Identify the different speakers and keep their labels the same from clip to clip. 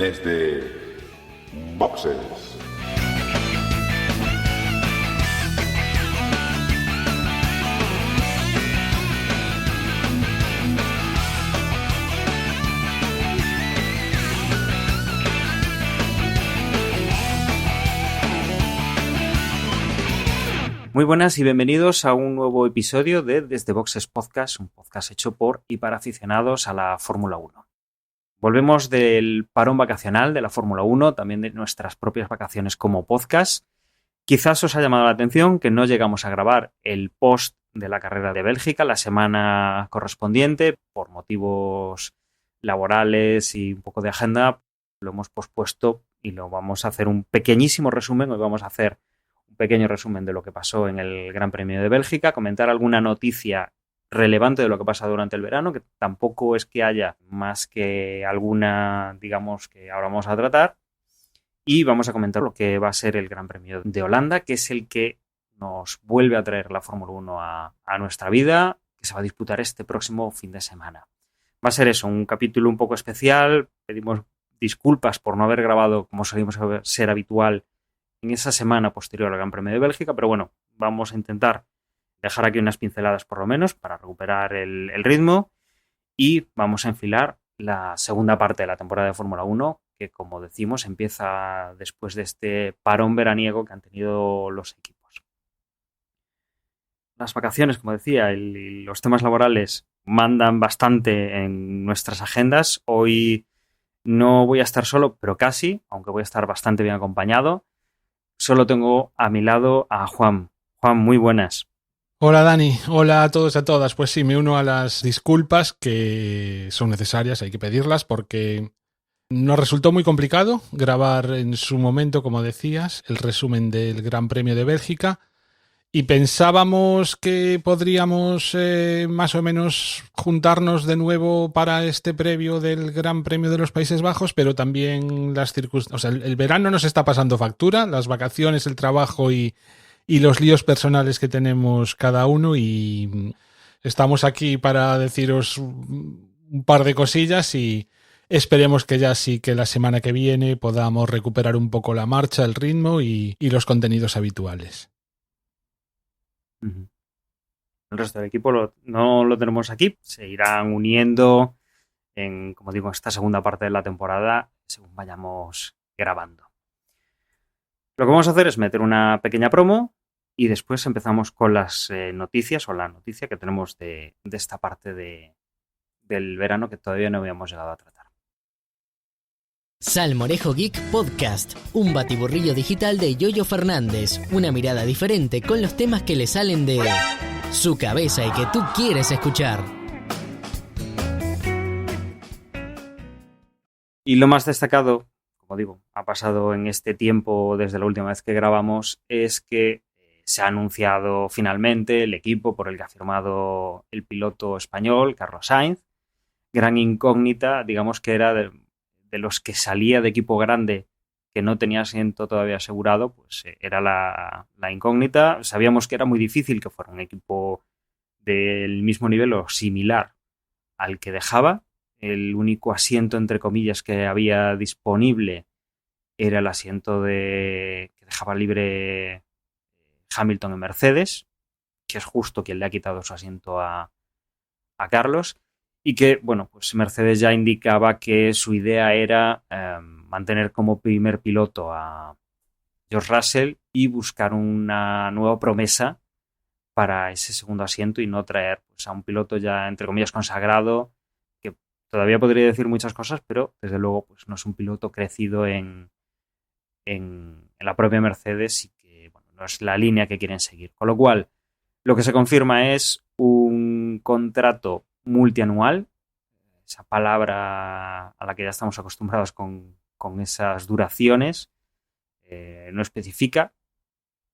Speaker 1: Desde Boxes.
Speaker 2: Muy buenas y bienvenidos a un nuevo episodio de Desde Boxes Podcast, un podcast hecho por y para aficionados a la Fórmula 1. Volvemos del parón vacacional de la Fórmula 1, también de nuestras propias vacaciones como podcast. Quizás os ha llamado la atención que no llegamos a grabar el post de la carrera de Bélgica la semana correspondiente por motivos laborales y un poco de agenda. Lo hemos pospuesto y lo vamos a hacer un pequeñísimo resumen. Hoy vamos a hacer un pequeño resumen de lo que pasó en el Gran Premio de Bélgica, comentar alguna noticia relevante de lo que pasa durante el verano, que tampoco es que haya más que alguna, digamos, que ahora vamos a tratar, y vamos a comentar lo que va a ser el Gran Premio de Holanda, que es el que nos vuelve a traer la Fórmula 1 a nuestra vida, que se va a disputar este próximo fin de semana. Va a ser eso, un capítulo un poco especial. Pedimos disculpas por no haber grabado como solíamos ser habitual en esa semana posterior al Gran Premio de Bélgica, pero bueno, vamos a intentar dejar aquí unas pinceladas por lo menos para recuperar el ritmo y vamos a enfilar la segunda parte de la temporada de Fórmula 1, que como decimos empieza después de este parón veraniego que han tenido los equipos. Las vacaciones, como decía, y los temas laborales mandan bastante en nuestras agendas. Hoy no voy a estar solo, pero casi, aunque voy a estar bastante bien acompañado. Solo tengo a mi lado a Juan. Juan, muy buenas.
Speaker 3: Hola Dani, hola a todos y a todas. Pues sí, me uno a las disculpas que son necesarias, hay que pedirlas porque nos resultó muy complicado grabar en su momento, como decías, el resumen del Gran Premio de Bélgica y pensábamos que podríamos más o menos juntarnos de nuevo para este previo del Gran Premio de los Países Bajos, pero también las circunstancias, o sea, el verano nos está pasando factura, las vacaciones, el trabajo y los líos personales que tenemos cada uno, y estamos aquí para deciros un par de cosillas y esperemos que ya sí que la semana que viene podamos recuperar un poco la marcha, el ritmo y los contenidos habituales.
Speaker 2: El resto del equipo no lo tenemos aquí, se irán uniendo en, como digo, esta segunda parte de la temporada según vayamos grabando. Lo que vamos a hacer es meter una pequeña promo y después empezamos con las noticias o la noticia que tenemos de esta parte del verano que todavía no habíamos llegado a tratar.
Speaker 4: Salmorejo Geek Podcast, un batiburrillo digital de Yoyo Fernández, una mirada diferente con los temas que le salen de su cabeza y que tú quieres escuchar.
Speaker 2: Y lo más destacado, como digo, ha pasado en este tiempo desde la última vez que grabamos, es que se ha anunciado finalmente el equipo por el que ha firmado el piloto español, Carlos Sainz. Gran incógnita, digamos que era de los que salía de equipo grande que no tenía asiento todavía asegurado, pues era la incógnita. Sabíamos que era muy difícil que fuera un equipo del mismo nivel o similar al que dejaba. El único asiento, entre comillas, que había disponible era el asiento que dejaba libre Hamilton en Mercedes, que es justo quien le ha quitado su asiento a Carlos. Y que, bueno, pues Mercedes ya indicaba que su idea era mantener como primer piloto a George Russell y buscar una nueva promesa para ese segundo asiento y no traer pues, a un piloto ya, entre comillas, consagrado, que todavía podría decir muchas cosas, pero desde luego pues, no es un piloto crecido en la propia Mercedes y que bueno, no es la línea que quieren seguir. Con lo cual, lo que se confirma es un contrato multianual, esa palabra a la que ya estamos acostumbrados con esas duraciones, no especifica,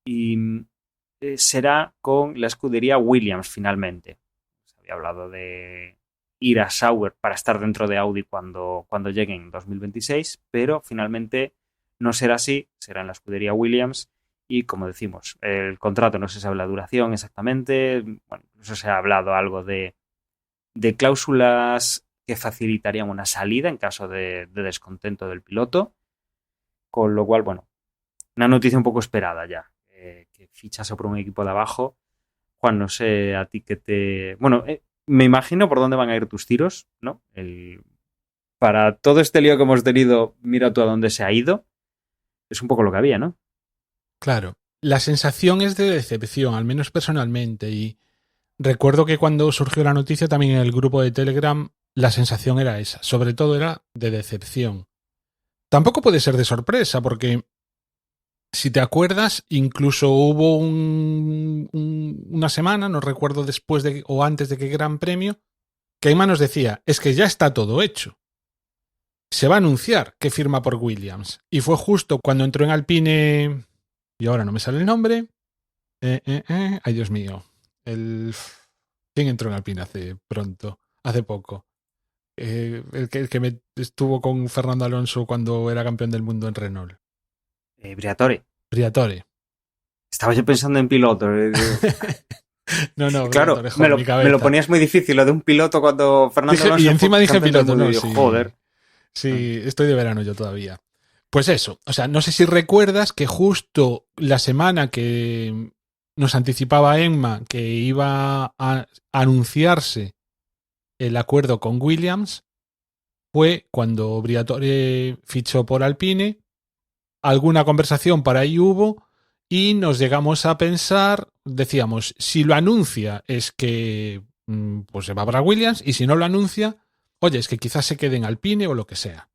Speaker 2: y será con la escudería Williams finalmente. Se había hablado de ir a Sauber para estar dentro de Audi cuando lleguen en 2026, pero finalmente no será así, será en la escudería Williams. Y como decimos, el contrato no se sabe la duración exactamente, bueno, incluso se ha hablado algo de cláusulas que facilitarían una salida en caso de descontento del piloto. Con lo cual, bueno, una noticia un poco esperada ya, que fichase por un equipo de abajo. Juan, no sé a ti qué te... Bueno, me imagino por dónde van a ir tus tiros, ¿no? Para todo este lío que hemos tenido, mira tú a dónde se ha ido. Es un poco lo que había, ¿no?
Speaker 3: Claro. La sensación es de decepción, al menos personalmente, y recuerdo que cuando surgió la noticia también en el grupo de Telegram, la sensación era esa, sobre todo era de decepción. Tampoco puede ser de sorpresa, porque si te acuerdas, incluso hubo una semana, no recuerdo después de o antes de que Gran Premio, que Emma nos decía, es que ya está todo hecho. Se va a anunciar que firma por Williams. Y fue justo cuando entró en Alpine, y ahora no me sale el nombre. Ay, Dios mío. ¿Quién entró en Alpine hace poco? El que me estuvo con Fernando Alonso cuando era campeón del mundo en Renault. Briatore.
Speaker 2: Estaba yo pensando en piloto.
Speaker 3: No,
Speaker 2: claro, me lo ponías muy difícil, lo de un piloto cuando Fernando Alonso...
Speaker 3: Y encima dije piloto, no,
Speaker 2: sí. Joder.
Speaker 3: Sí, estoy de verano yo todavía. Pues eso, o sea, no sé si recuerdas que justo la semana que nos anticipaba Emma que iba a anunciarse el acuerdo con Williams, fue cuando Briatore fichó por Alpine, alguna conversación por ahí hubo y nos llegamos a pensar, decíamos, si lo anuncia es que pues se va para Williams, y si no lo anuncia, oye, es que quizás se quede en Alpine o lo que sea.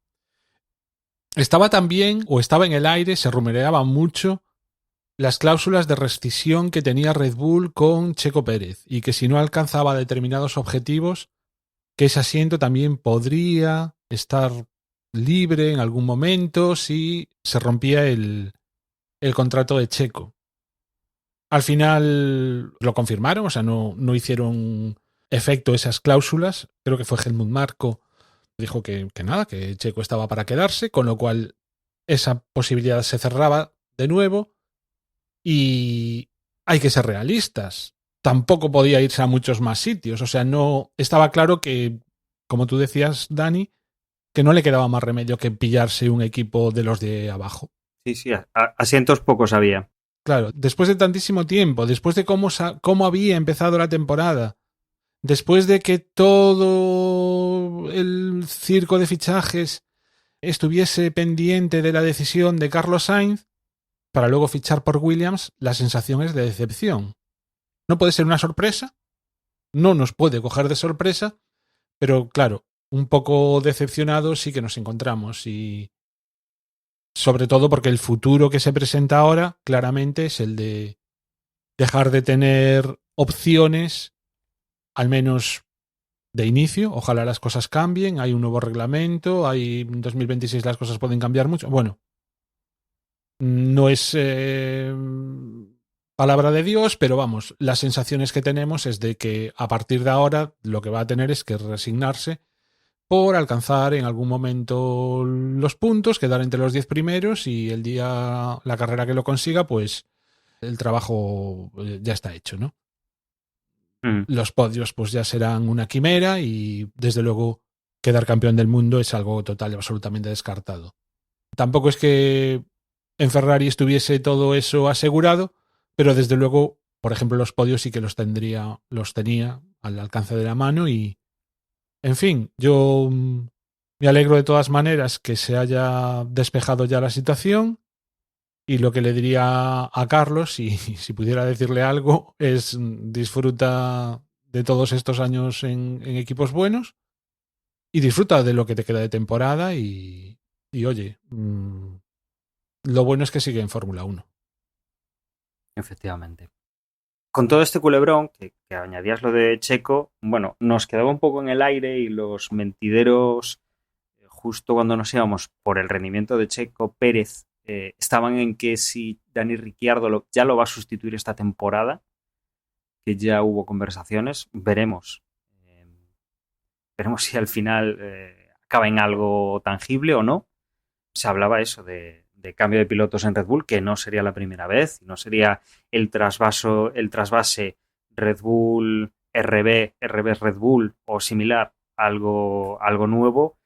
Speaker 3: Estaba también, o estaba en el aire, se rumoreaba mucho las cláusulas de rescisión que tenía Red Bull con Checo Pérez, y que si no alcanzaba determinados objetivos, que ese asiento también podría estar libre en algún momento si se rompía el contrato de Checo. Al final lo confirmaron, o sea, no hicieron efecto esas cláusulas. Creo que fue Helmut Marko, dijo que nada, que Checo estaba para quedarse, con lo cual esa posibilidad se cerraba de nuevo. Y hay que ser realistas. Tampoco podía irse a muchos más sitios. O sea, no estaba claro que, como tú decías, Dani, que no le quedaba más remedio que pillarse un equipo de los de abajo.
Speaker 2: Sí, asientos pocos había.
Speaker 3: Claro, después de tantísimo tiempo, después de cómo había empezado la temporada, después de que todo el circo de fichajes estuviese pendiente de la decisión de Carlos Sainz, para luego fichar por Williams, la sensación es de decepción. No puede ser una sorpresa, no nos puede coger de sorpresa, pero claro, un poco decepcionados sí que nos encontramos, y sobre todo porque el futuro que se presenta ahora claramente es el de dejar de tener opciones, al menos de inicio. Ojalá las cosas cambien, hay un nuevo reglamento, en 2026 las cosas pueden cambiar mucho. Bueno, no es palabra de Dios, pero vamos, las sensaciones que tenemos es de que a partir de ahora lo que va a tener es que resignarse por alcanzar en algún momento los puntos, quedar entre los 10 primeros, y la carrera que lo consiga, pues el trabajo ya está hecho, ¿no? Los podios pues ya serán una quimera, y desde luego quedar campeón del mundo es algo total y absolutamente descartado. Tampoco es que en Ferrari estuviese todo eso asegurado, pero desde luego, por ejemplo, los podios sí que los tenía al alcance de la mano. Y en fin, yo me alegro de todas maneras que se haya despejado ya la situación, y lo que le diría a Carlos, si pudiera decirle algo, es disfruta de todos estos años en equipos buenos y disfruta de lo que te queda de temporada, y oye, lo bueno es que sigue en Fórmula 1.
Speaker 2: Efectivamente. Con todo este culebrón, que añadías lo de Checo, bueno, nos quedaba un poco en el aire, y los mentideros, justo cuando nos íbamos por el rendimiento de Checo Pérez, estaban en que si Dani Ricciardo ya lo va a sustituir esta temporada, que ya hubo conversaciones, veremos. Veremos si al final acaba en algo tangible o no. Se hablaba eso de cambio de pilotos en Red Bull, que no sería la primera vez, no sería el trasvase Red Bull RB Red Bull o similar algo nuevo,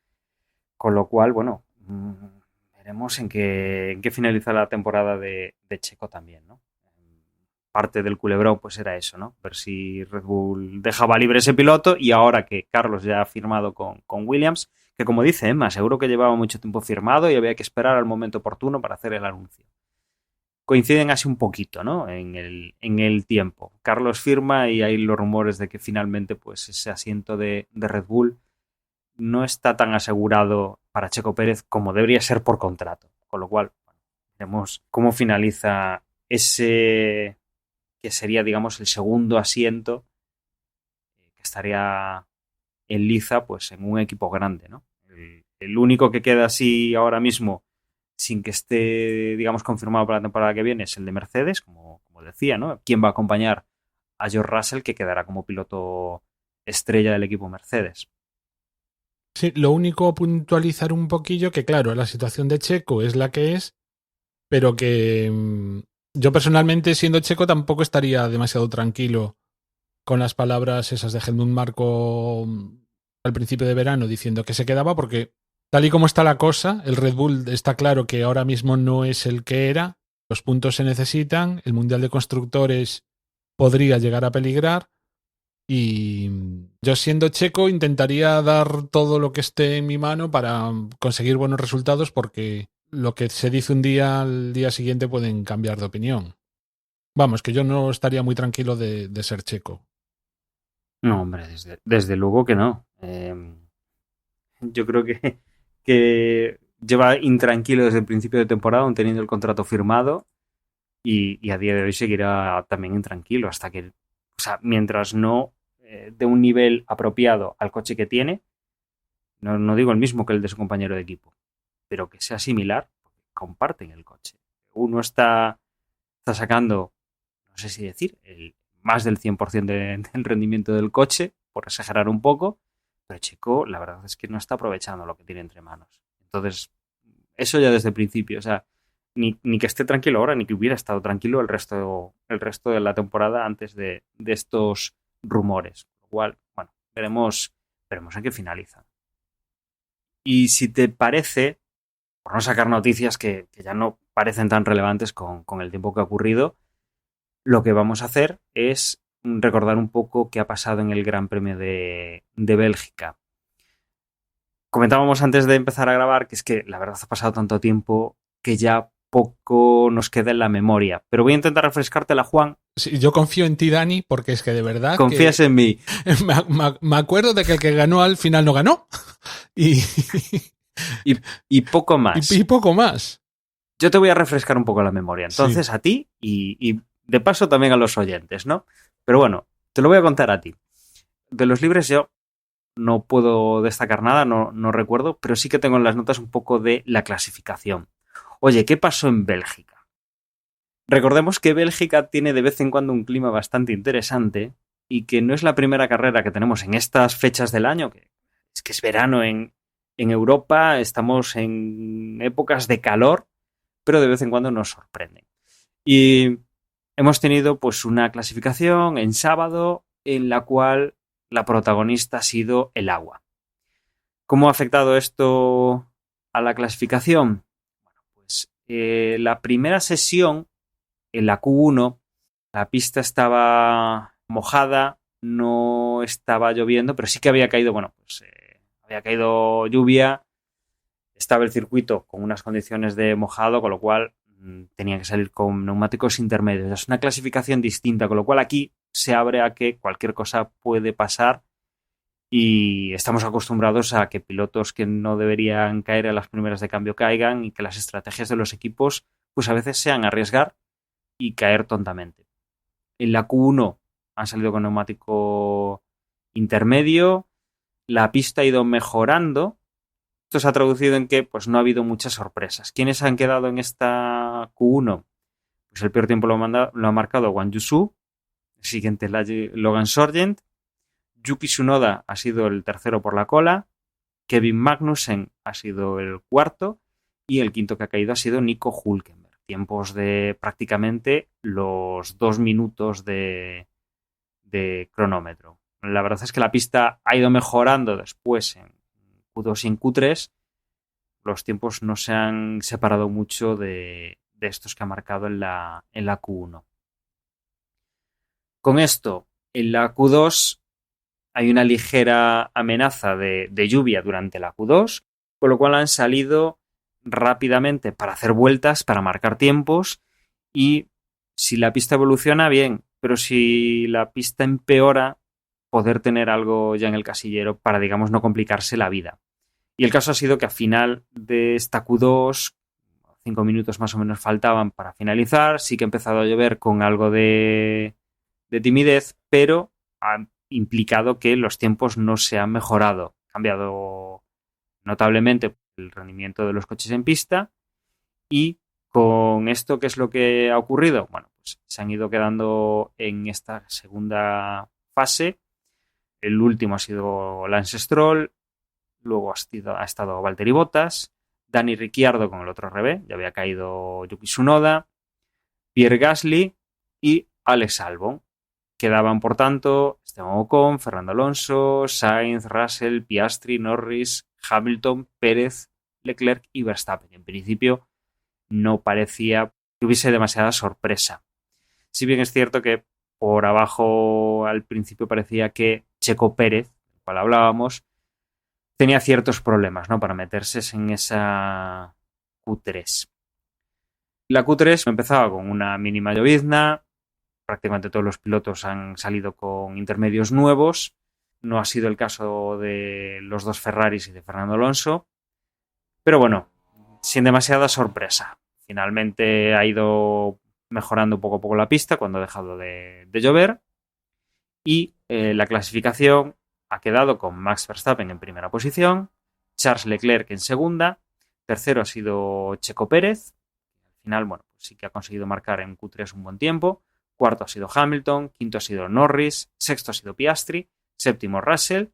Speaker 2: con lo cual, bueno, veremos en qué finaliza la temporada de Checo también, ¿no? Parte del culebrón pues era eso, ¿no? Ver si Red Bull dejaba libre ese piloto, y ahora que Carlos ya ha firmado con Williams, que como dice Emma, seguro que llevaba mucho tiempo firmado y había que esperar al momento oportuno para hacer el anuncio. Coinciden así un poquito, ¿no? En el tiempo. Carlos firma y hay los rumores de que finalmente pues ese asiento de Red Bull no está tan asegurado para Checo Pérez como debería ser por contrato. Con lo cual, bueno, veremos cómo finaliza ese que sería, digamos, el segundo asiento que estaría en liza pues en un equipo grande, ¿no? El único que queda así ahora mismo sin que esté, digamos, confirmado para la temporada que viene es el de Mercedes, como decía, ¿no? ¿Quién va a acompañar a George Russell, que quedará como piloto estrella del equipo Mercedes?
Speaker 3: Sí, lo único a puntualizar un poquillo que, claro, la situación de Checo es la que es, pero que yo personalmente, siendo Checo, tampoco estaría demasiado tranquilo con las palabras esas de Helmut Marko al principio de verano diciendo que se quedaba, porque tal y como está la cosa, el Red Bull está claro que ahora mismo no es el que era, los puntos se necesitan, el Mundial de Constructores podría llegar a peligrar, y yo, siendo Checo, intentaría dar todo lo que esté en mi mano para conseguir buenos resultados, porque lo que se dice un día, al día siguiente pueden cambiar de opinión. Vamos, que yo no estaría muy tranquilo de ser Checo.
Speaker 2: No, hombre, desde luego que no. Yo creo que lleva intranquilo desde el principio de temporada, aún teniendo el contrato firmado, y a día de hoy seguirá también intranquilo hasta que, o sea, mientras no de un nivel apropiado al coche que tiene, no digo el mismo que el de su compañero de equipo, pero que sea similar, porque comparten el coche. Uno está sacando, no sé si decir, más del 100% del rendimiento del coche, por exagerar un poco, pero Checo, la verdad es que no está aprovechando lo que tiene entre manos. Entonces, eso ya desde el principio, o sea, ni que esté tranquilo ahora, ni que hubiera estado tranquilo el resto de la temporada antes de estos rumores. Lo cual, bueno, veremos en qué finaliza. Y si te parece, por no sacar noticias que ya no parecen tan relevantes con el tiempo que ha ocurrido, lo que vamos a hacer es recordar un poco qué ha pasado en el Gran Premio de Bélgica. Comentábamos antes de empezar a grabar que es que la verdad ha pasado tanto tiempo que ya poco nos queda en la memoria. Pero voy a intentar refrescártela, Juan.
Speaker 3: Sí, yo confío en ti, Dani, porque es que de verdad
Speaker 2: confías en mí.
Speaker 3: Me acuerdo de que el que ganó al final no ganó. Y
Speaker 2: poco más.
Speaker 3: Y poco más.
Speaker 2: Yo te voy a refrescar un poco la memoria. Entonces, sí, a ti y de paso también a los oyentes, ¿no? Pero bueno, te lo voy a contar a ti. De los libres yo no puedo destacar nada, no recuerdo, pero sí que tengo en las notas un poco de la clasificación. Oye, ¿qué pasó en Bélgica? Recordemos que Bélgica tiene de vez en cuando un clima bastante interesante y que no es la primera carrera que tenemos en estas fechas del año, que es verano en Europa, estamos en épocas de calor, pero de vez en cuando nos sorprenden. Y hemos tenido pues una clasificación en sábado en la cual la protagonista ha sido el agua. ¿Cómo ha afectado esto a la clasificación? Bueno, pues la primera sesión, en la Q1, la pista estaba mojada, no estaba lloviendo, pero sí que había caído, había caído lluvia, estaba el circuito con unas condiciones de mojado, con lo cual tenía que salir con neumáticos intermedios. Es una clasificación distinta, con lo cual aquí se abre a que cualquier cosa puede pasar y estamos acostumbrados a que pilotos que no deberían caer a las primeras de cambio caigan y que las estrategias de los equipos pues a veces sean arriesgar y caer tontamente. En la Q1 han salido con neumático intermedio, la pista ha ido mejorando. Esto se ha traducido en que pues, no ha habido muchas sorpresas. ¿Quiénes han quedado en esta Q1? Pues el peor tiempo lo ha marcado Wang Yusu, el siguiente Logan Sargent, Yuki Tsunoda ha sido el tercero por la cola, Kevin Magnussen ha sido el cuarto y el quinto que ha caído ha sido Nico Hülkenberg. Tiempos de prácticamente los 2 minutos de cronómetro. La verdad es que la pista ha ido mejorando después en Q2 y en Q3. Los tiempos no se han separado mucho de estos que ha marcado en la Q1. Con esto, en la Q2 hay una ligera amenaza de lluvia durante la Q2, con lo cual han salido rápidamente para hacer vueltas, para marcar tiempos, y si la pista evoluciona, bien, pero si la pista empeora, poder tener algo ya en el casillero para, digamos, no complicarse la vida. Y el caso ha sido que a final de esta Q2, 5 minutos más o menos faltaban para finalizar, sí que ha empezado a llover con algo de timidez, pero ha implicado que los tiempos no se han mejorado. Ha cambiado notablemente el rendimiento de los coches en pista, y con esto, ¿qué es lo que ha ocurrido? Bueno, pues se han ido quedando en esta segunda fase. El último ha sido Lance Stroll, luego ha estado Valtteri Bottas, Dani Ricciardo con el otro revés, ya había caído Yuki Tsunoda, Pierre Gasly y Alex Albon. Quedaban, por tanto, Esteban Ocon, Fernando Alonso, Sainz, Russell, Piastri, Norris, Hamilton, Pérez, Leclerc y Verstappen. En principio no parecía que hubiese demasiada sorpresa. Si bien es cierto que por abajo al principio parecía que Checo Pérez, del cual hablábamos, tenía ciertos problemas, ¿no?, para meterse en esa Q3. La Q3 empezaba con una mínima llovizna. Prácticamente todos los pilotos han salido con intermedios nuevos. No ha sido el caso de los dos Ferraris y de Fernando Alonso. Pero bueno, sin demasiada sorpresa. Finalmente ha ido mejorando poco a poco la pista cuando ha dejado de llover. Y la clasificación ha quedado con Max Verstappen en primera posición, Charles Leclerc en segunda, tercero ha sido Checo Pérez. Al final, bueno, pues sí que ha conseguido marcar en Q3 un buen tiempo. Cuarto ha sido Hamilton, quinto ha sido Norris, sexto ha sido Piastri, séptimo Russell,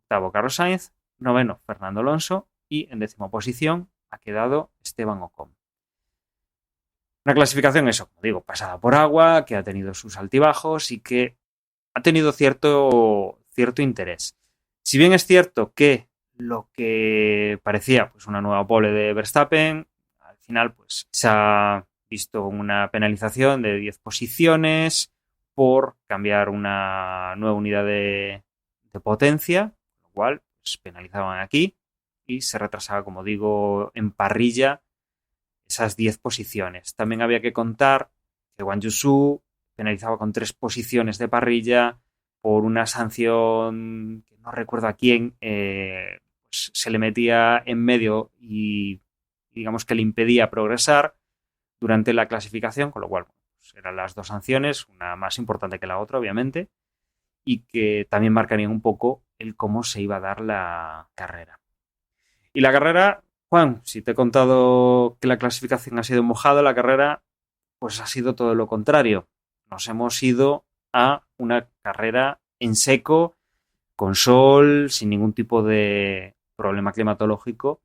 Speaker 2: octavo Carlos Sainz, noveno Fernando Alonso y en décima posición ha quedado Esteban Ocon. Una clasificación, eso, como digo, pasada por agua, que ha tenido sus altibajos y que ha tenido cierto interés. Si bien es cierto que lo que parecía pues una nueva pole de Verstappen, al final pues se ha visto una penalización de 10 posiciones por cambiar una nueva unidad de potencia, lo cual pues, penalizaban aquí y se retrasaba, como digo, en parrilla esas 10 posiciones. También había que contar que Guan Yu Zhou penalizaba con 3 posiciones de parrilla por una sanción que no recuerdo a quién, pues se le metía en medio y digamos que le impedía progresar durante la clasificación, con lo cual pues eran las dos sanciones, una más importante que la otra, obviamente, y que también marcarían un poco el cómo se iba a dar la carrera. Y la carrera, Juan, si te he contado que la clasificación ha sido mojada, la carrera pues ha sido todo lo contrario. Nos hemos ido a una carrera en seco, con sol, sin ningún tipo de problema climatológico,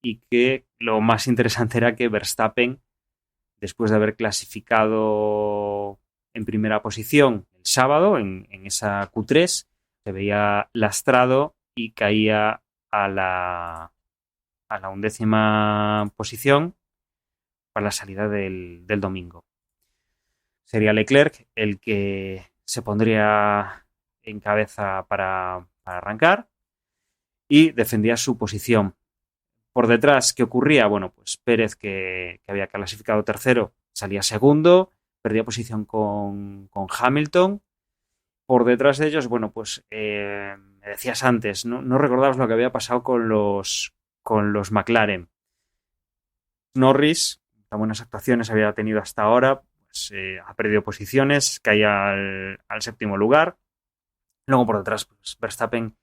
Speaker 2: y que lo más interesante era que Verstappen, después de haber clasificado en primera posición el sábado en esa Q3, se veía lastrado y caía a la 11ª posición para la salida del domingo. Sería Leclerc el que se pondría en cabeza para arrancar y defendía su posición. Por detrás, ¿qué ocurría? Bueno, pues Pérez, que había clasificado tercero, salía segundo, perdía posición con Hamilton. Por detrás de ellos, bueno, pues me decías antes, no recordabas lo que había pasado con los McLaren. Norris, tan buenas actuaciones había tenido hasta ahora, pues ha perdido posiciones, caía al séptimo lugar. Luego por detrás, pues Verstappen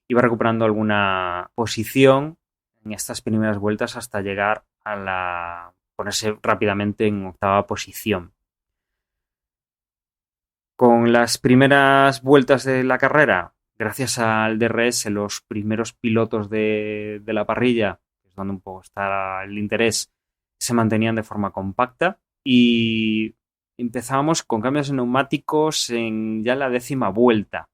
Speaker 2: iba recuperando alguna posición en estas primeras vueltas hasta llegar a ponerse rápidamente en octava posición. Con las primeras vueltas de la carrera, gracias al DRS, los primeros pilotos de la parrilla, que es donde un poco está el interés, se mantenían de forma compacta y empezábamos con cambios de neumáticos en ya la 10ª vuelta.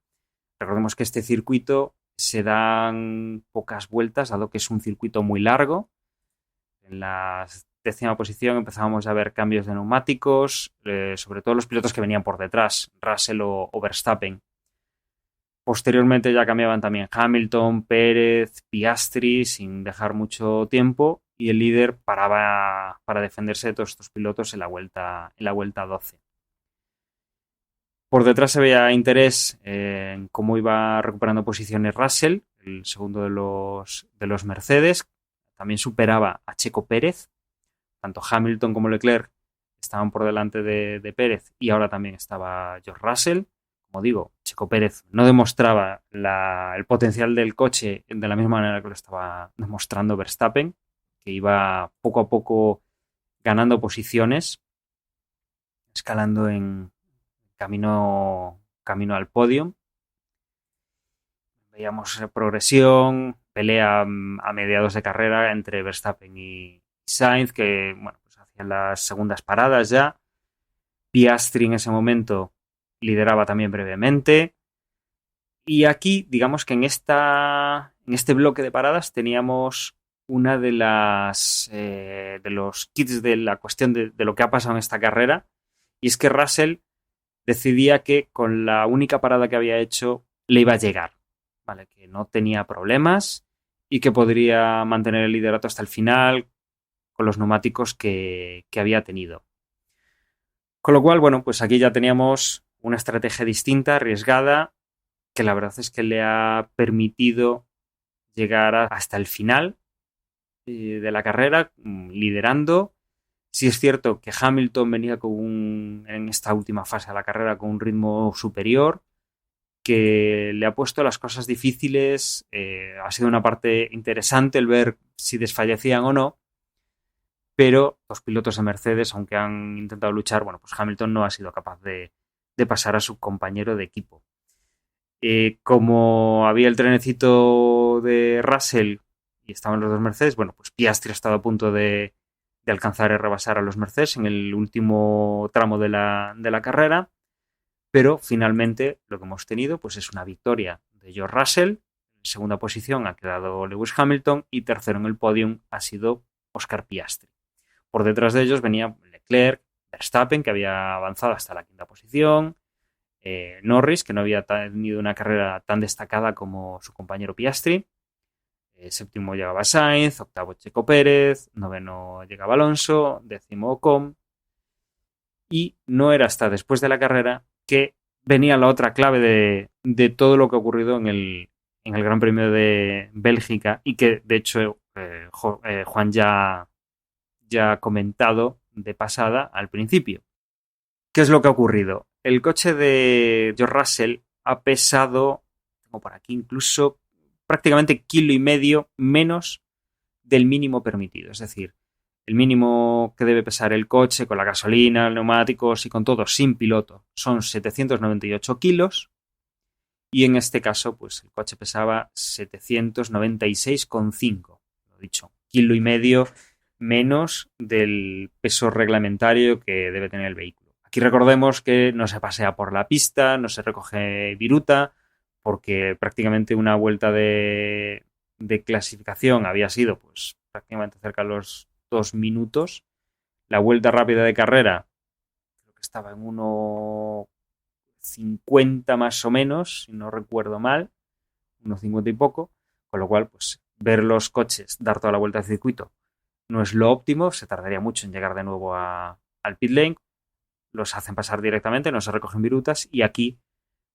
Speaker 2: Recordemos que este circuito se dan pocas vueltas, dado que es un circuito muy largo. En la 10ª posición empezábamos a ver cambios de neumáticos, sobre todo los pilotos que venían por detrás, Russell o Verstappen. Posteriormente ya cambiaban también Hamilton, Pérez, Piastri, sin dejar mucho tiempo, y el líder paraba para defenderse de todos estos pilotos en la vuelta 12. Por detrás se veía interés en cómo iba recuperando posiciones Russell, el segundo de los Mercedes. También superaba a Checo Pérez. Tanto Hamilton como Leclerc estaban por delante de Pérez, y ahora también estaba George Russell. Como digo, Checo Pérez no demostraba el potencial del coche de la misma manera que lo estaba demostrando Verstappen, que iba poco a poco ganando posiciones, escalando en camino al podio. Veíamos progresión, pelea a mediados de carrera entre Verstappen y Sainz, que bueno, pues hacían las segundas paradas ya. Piastri en ese momento lideraba también brevemente. Y aquí, digamos que en este bloque de paradas teníamos una de los kits de la cuestión de lo que ha pasado en esta carrera, y es que Russell decidía que con la única parada que había hecho le iba a llegar, ¿vale? Que no tenía problemas y que podría mantener el liderato hasta el final con los neumáticos que había tenido. Con lo cual, bueno, pues aquí ya teníamos una estrategia distinta, arriesgada, que la verdad es que le ha permitido llegar hasta el final de la carrera, liderando. Sí es cierto que Hamilton venía en esta última fase de la carrera con un ritmo superior, que le ha puesto las cosas difíciles. Ha sido una parte interesante el ver si desfallecían o no, pero los pilotos de Mercedes, aunque han intentado luchar, bueno, pues Hamilton no ha sido capaz de pasar a su compañero de equipo. Como había el trenecito de Russell y estaban los dos Mercedes, bueno, pues Piastri ha estado a punto de alcanzar y rebasar a los Mercedes en el último tramo de la carrera, pero finalmente lo que hemos tenido pues es una victoria de George Russell. En segunda posición ha quedado Lewis Hamilton y tercero en el podium ha sido Oscar Piastri. Por detrás de ellos venía Leclerc, Verstappen, que había avanzado hasta la 5ª posición, Norris, que no había tenido una carrera tan destacada como su compañero Piastri. Séptimo llegaba Sainz, octavo Checo Pérez, noveno llegaba Alonso, décimo Ocon. Y no era hasta después de la carrera que venía la otra clave de todo lo que ha ocurrido en el Gran Premio de Bélgica, y que de hecho Juan ya ha comentado de pasada al principio. ¿Qué es lo que ha ocurrido? El coche de George Russell ha pesado, tengo por aquí incluso, prácticamente 1,5 kilos menos del mínimo permitido. Es decir, el mínimo que debe pesar el coche con la gasolina, neumáticos y con todo sin piloto son 798 kilos, y en este caso pues el coche pesaba 796,5. Lo dicho, 1,5 kilos menos del peso reglamentario que debe tener el vehículo. Aquí recordemos que no se pasea por la pista, no se recoge viruta, porque prácticamente una vuelta de clasificación había sido pues prácticamente cerca de los 2 minutos. La vuelta rápida de carrera creo que estaba en 1:50 más o menos, si no recuerdo mal, 1:50 y poco, con lo cual pues ver los coches dar toda la vuelta al circuito no es lo óptimo, se tardaría mucho en llegar de nuevo al pit lane. Los hacen pasar directamente, no se recogen virutas, y aquí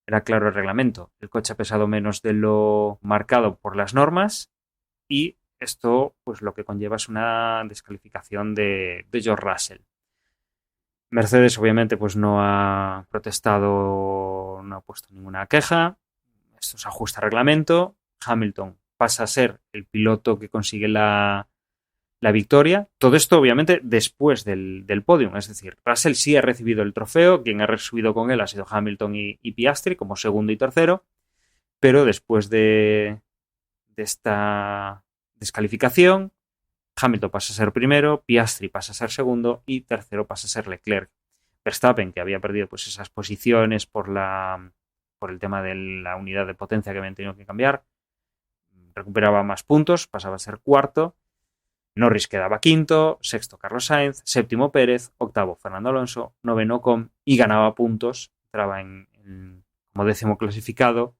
Speaker 2: era claro el reglamento. El coche ha pesado menos de lo marcado por las normas, y esto pues lo que conlleva es una descalificación de George Russell. Mercedes obviamente pues no ha protestado, no ha puesto ninguna queja. Esto se ajusta al reglamento. Hamilton pasa a ser el piloto que consigue la victoria. Todo esto obviamente después del podium, es decir, Russell sí ha recibido el trofeo, quien ha subido con él ha sido Hamilton y Piastri como segundo y tercero, pero después de esta descalificación, Hamilton pasa a ser primero, Piastri pasa a ser segundo y tercero pasa a ser Leclerc. Verstappen, que había perdido pues esas posiciones por la por el tema de la unidad de potencia que habían tenido que cambiar. Recuperaba más puntos, pasaba a ser cuarto. Norris quedaba quinto, sexto Carlos Sainz, séptimo Pérez, octavo Fernando Alonso, noveno Ocon y ganaba puntos. Entraba como décimo clasificado,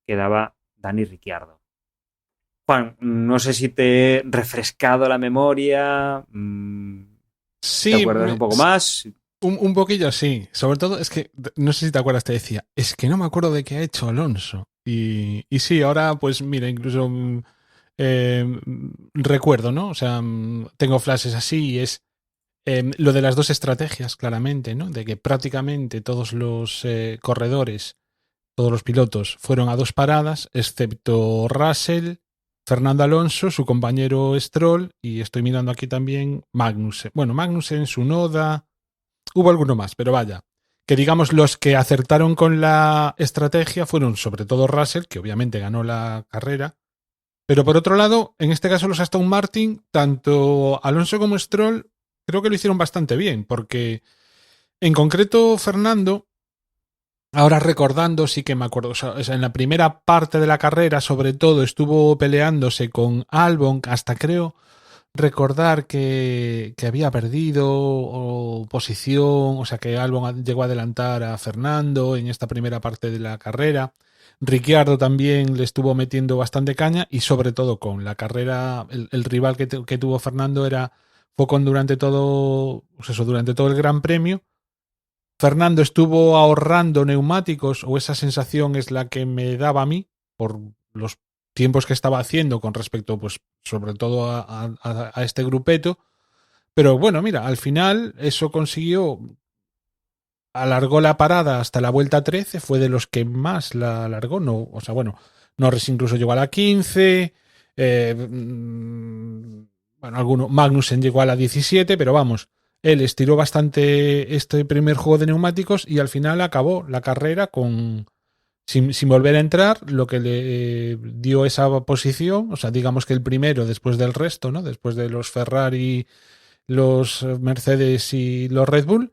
Speaker 2: quedaba Dani Ricciardo. Juan, no sé si te he refrescado la memoria.
Speaker 3: Sí,
Speaker 2: ¿Te acuerdas un poco más?
Speaker 3: Un poquillo sí. Sobre todo es que, no sé si te acuerdas, te decía, es que no me acuerdo de qué ha hecho Alonso. Y sí, ahora pues mira, incluso recuerdo, ¿no? O sea, tengo flashes así y es lo de las dos estrategias, claramente, ¿no? De que prácticamente todos los corredores, todos los pilotos fueron a dos paradas, excepto Russell, Fernando Alonso, su compañero Stroll, y estoy mirando aquí también Magnussen. Bueno, Magnussen, Tsunoda, hubo alguno más, pero vaya. Que digamos los que acertaron con la estrategia fueron sobre todo Russell, que obviamente ganó la carrera. Pero por otro lado, en este caso los Aston Martin, tanto Alonso como Stroll, creo que lo hicieron bastante bien, porque en concreto Fernando, ahora recordando, sí que me acuerdo, o sea, en la primera parte de la carrera, sobre todo, estuvo peleándose con Albon, hasta creo recordar que había perdido posición, o sea, que Albon llegó a adelantar a Fernando en esta primera parte de la carrera. Ricciardo también le estuvo metiendo bastante caña y sobre todo con la carrera, el rival que tuvo Fernando era Ocon durante todo, pues eso, durante todo el Gran Premio. Fernando estuvo ahorrando neumáticos, o esa sensación es la que me daba a mí, por los tiempos que estaba haciendo con respecto, pues, sobre todo a este grupeto. Pero bueno, mira, al final eso consiguió, alargó la parada hasta la vuelta 13, fue de los que más la alargó, no, o sea, bueno, Norris incluso llegó a la 15, bueno, Magnussen llegó a la 17, pero vamos, él estiró bastante este primer juego de neumáticos y al final acabó la carrera sin volver a entrar, lo que le dio esa posición, o sea, digamos que el primero después del resto, ¿no? Después de los Ferrari, los Mercedes y los Red Bull,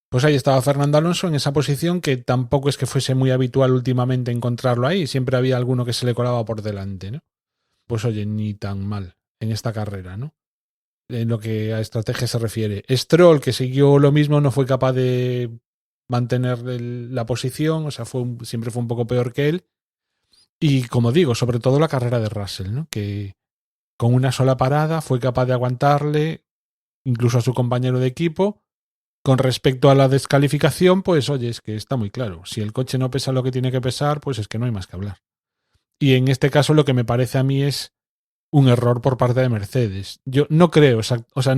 Speaker 3: pues ahí estaba Fernando Alonso en esa posición que tampoco es que fuese muy habitual últimamente encontrarlo ahí, siempre había alguno que se le colaba por delante, ¿no? Pues oye, ni tan mal en esta carrera, ¿no? En lo que a estrategia se refiere. Stroll, que siguió lo mismo, no fue capaz de mantener la posición, o sea, siempre fue un poco peor que él. Y como digo, sobre todo la carrera de Russell, ¿no? Que con una sola parada fue capaz de aguantarle incluso a su compañero de equipo. Con respecto a la descalificación, pues oye, es que está muy claro. Si el coche no pesa lo que tiene que pesar, pues es que no hay más que hablar. Y en este caso lo que me parece a mí es un error por parte de Mercedes. Yo no creo, o sea,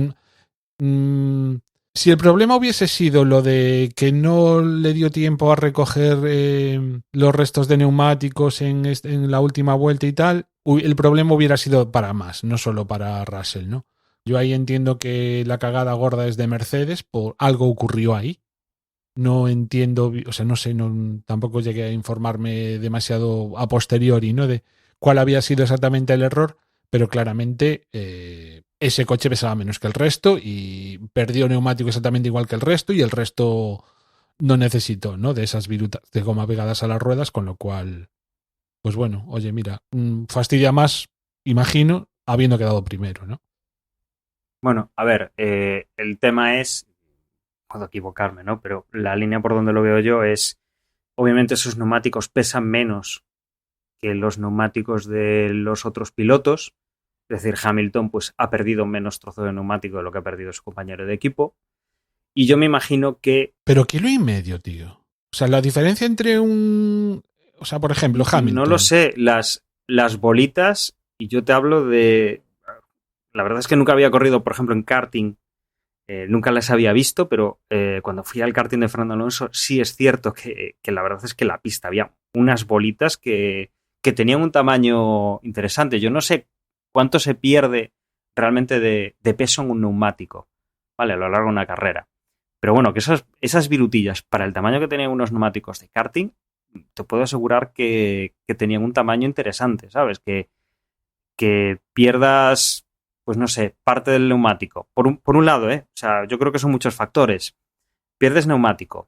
Speaker 3: si el problema hubiese sido lo de que no le dio tiempo a recoger los restos de neumáticos en la última vuelta y tal, el problema hubiera sido para más, no solo para Russell, ¿no? Yo ahí entiendo que la cagada gorda es de Mercedes, por algo ocurrió ahí. No entiendo, o sea, no sé, tampoco llegué a informarme demasiado a posteriori, ¿no? De cuál había sido exactamente el error, pero claramente ese coche pesaba menos que el resto y perdió neumático exactamente igual que el resto y el resto no necesitó, ¿no? De esas virutas de goma pegadas a las ruedas, con lo cual, pues bueno, oye, mira, fastidia más, imagino, habiendo quedado primero, ¿no?
Speaker 2: Bueno, a ver, el tema es, puedo equivocarme, ¿no? Pero la línea por donde lo veo yo es, obviamente esos neumáticos pesan menos que los neumáticos de los otros pilotos. Es decir, Hamilton pues ha perdido menos trozo de neumático de lo que ha perdido su compañero de equipo. Y yo me imagino que...
Speaker 3: Pero kilo y medio, tío. O sea, la diferencia entre o sea, por ejemplo, Hamilton.
Speaker 2: No lo sé, las bolitas, y yo te hablo de... La verdad es que nunca había corrido, por ejemplo, en karting. Nunca las había visto, pero cuando fui al karting de Fernando Alonso, sí es cierto que la verdad es que en la pista había unas bolitas que tenían un tamaño interesante. Yo no sé cuánto se pierde realmente de peso en un neumático, ¿vale? A lo largo de una carrera. Pero bueno, que esas virutillas, para el tamaño que tenían unos neumáticos de karting, te puedo asegurar que tenían un tamaño interesante, ¿sabes? Que pierdas, pues no sé, parte del neumático. Por un lado, o sea, yo creo que son muchos factores. Pierdes neumático,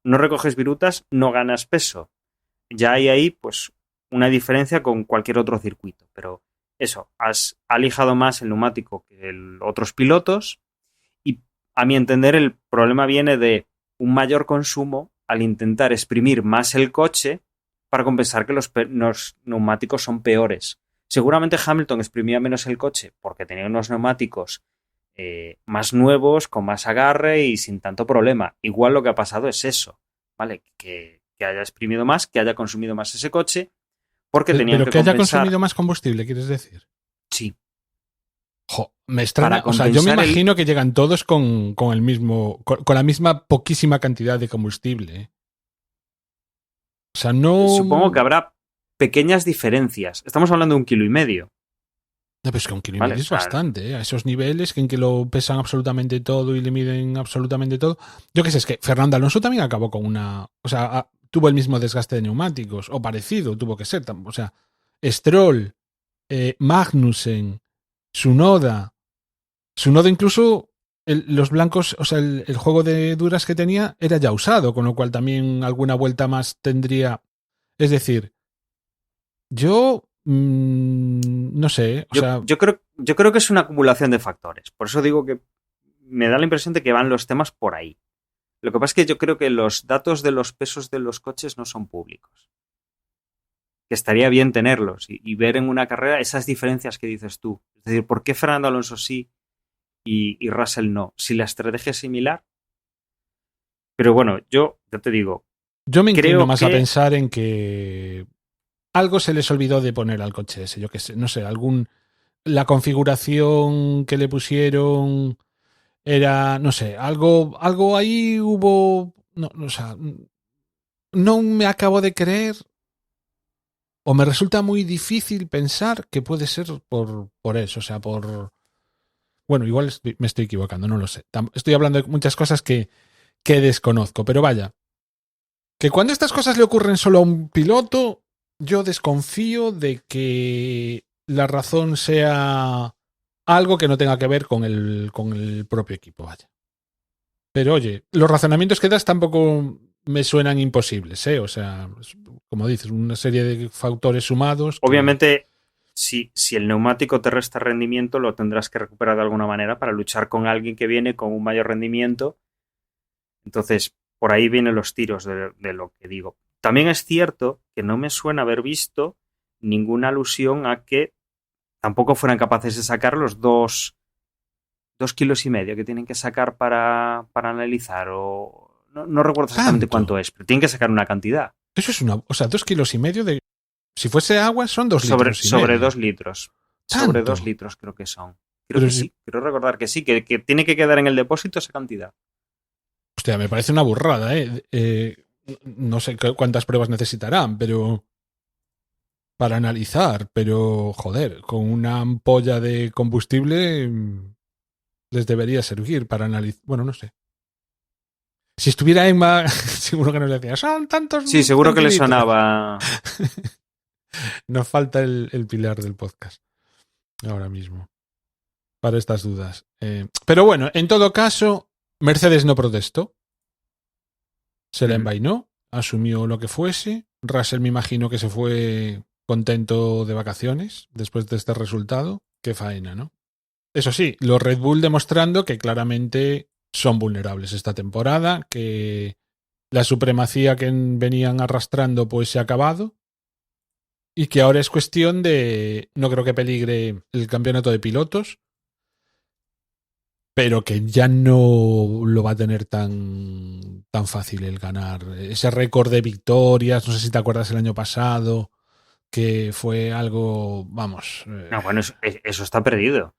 Speaker 2: no recoges virutas, no ganas peso. ya hay ahí pues una diferencia con cualquier otro circuito. Pero eso, ha lijado más el neumático que otros pilotos y a mi entender el problema viene de un mayor consumo al intentar exprimir más el coche para compensar que los neumáticos son peores. Seguramente Hamilton exprimía menos el coche porque tenía unos neumáticos más nuevos, con más agarre y sin tanto problema. Igual lo que ha pasado es eso, ¿vale? Que haya exprimido más, que haya consumido más ese coche porque tenían
Speaker 3: pero
Speaker 2: que
Speaker 3: que haya
Speaker 2: compensar.
Speaker 3: consumido más combustible, ¿quieres decir?
Speaker 2: Sí.
Speaker 3: Me extraña. O sea, yo me imagino que llegan todos con el mismo, con la misma poquísima cantidad de combustible, ¿eh? O sea, no.
Speaker 2: Supongo que habrá pequeñas diferencias. Estamos hablando de 1,5 kilos.
Speaker 3: No, pero es que 1,5 kilos es bastante, ¿eh? A esos niveles en que lo pesan absolutamente todo y le miden absolutamente todo. Yo qué sé, es que Fernando Alonso también acabó con una. O sea, tuvo el mismo desgaste de neumáticos, o parecido, tuvo que ser. O sea, Stroll, Magnussen, Tsunoda incluso los blancos, o sea, el juego de duras que tenía era ya usado, con lo cual también alguna vuelta más tendría. Es decir, yo no sé,
Speaker 2: yo creo que es una acumulación de factores. Por eso digo que me da la impresión de que van los temas por ahí. Lo que pasa es que yo creo que los datos de los pesos de los coches no son públicos. Que estaría bien tenerlos y ver en una carrera esas diferencias que dices tú. Es decir, ¿por qué Fernando Alonso sí y Russell no? Si la estrategia es similar. Pero bueno, yo te digo.
Speaker 3: Yo me inclino más a pensar en que algo se les olvidó de poner al coche ese. Yo qué sé, no sé, la configuración que le pusieron era, no sé, algo ahí hubo. No, o sea, no me acabo de creer. O me resulta muy difícil pensar que puede ser por eso, o sea, por. Bueno, igual me estoy equivocando, no lo sé. Estoy hablando de muchas cosas que desconozco, pero vaya. Que cuando estas cosas le ocurren solo a un piloto, yo desconfío de que la razón sea algo que no tenga que ver con el propio equipo, vaya. Pero oye, los razonamientos que das tampoco me suenan imposibles, ¿eh? O sea, como dices, una serie de factores sumados.
Speaker 2: Obviamente, si el neumático te resta rendimiento, lo tendrás que recuperar de alguna manera para luchar con alguien que viene con un mayor rendimiento. Entonces, por ahí vienen los tiros de lo que digo. También es cierto que no me suena haber visto ninguna alusión a que tampoco fueran capaces de sacar los 2,5 kilos que tienen que sacar para analizar. O no recuerdo exactamente cuánto es, pero tienen que sacar una cantidad.
Speaker 3: Eso es una. O sea, 2,5 kilos de. Si fuese agua, son 2 litros.
Speaker 2: Sobre 2 litros.
Speaker 3: ¿Tanto?
Speaker 2: Sobre 2 litros creo que son. Creo que sí. Quiero recordar que sí, que tiene que quedar en el depósito esa cantidad.
Speaker 3: Hostia, me parece una burrada, ¿eh? No sé cuántas pruebas necesitarán, pero. Para analizar, pero joder, con una ampolla de combustible les debería servir para analizar. Bueno, no sé. Si estuviera Emma, seguro que nos decía, son tantos.
Speaker 2: Sí, seguro que le sonaba.
Speaker 3: Nos falta el pilar del podcast ahora mismo para estas dudas. Pero bueno, en todo caso, Mercedes no protestó. Se la envainó, asumió lo que fuese. Russell me imagino que se fue contento de vacaciones después de este resultado. Qué faena, ¿no? Eso sí, los Red Bull demostrando que claramente son vulnerables esta temporada, que la supremacía que venían arrastrando pues se ha acabado y que ahora es cuestión de, no creo que peligre el campeonato de pilotos, pero que ya no lo va a tener tan fácil el ganar. Ese récord de victorias, no sé si te acuerdas el año pasado, que fue algo, vamos...
Speaker 2: No, bueno, eso está perdido.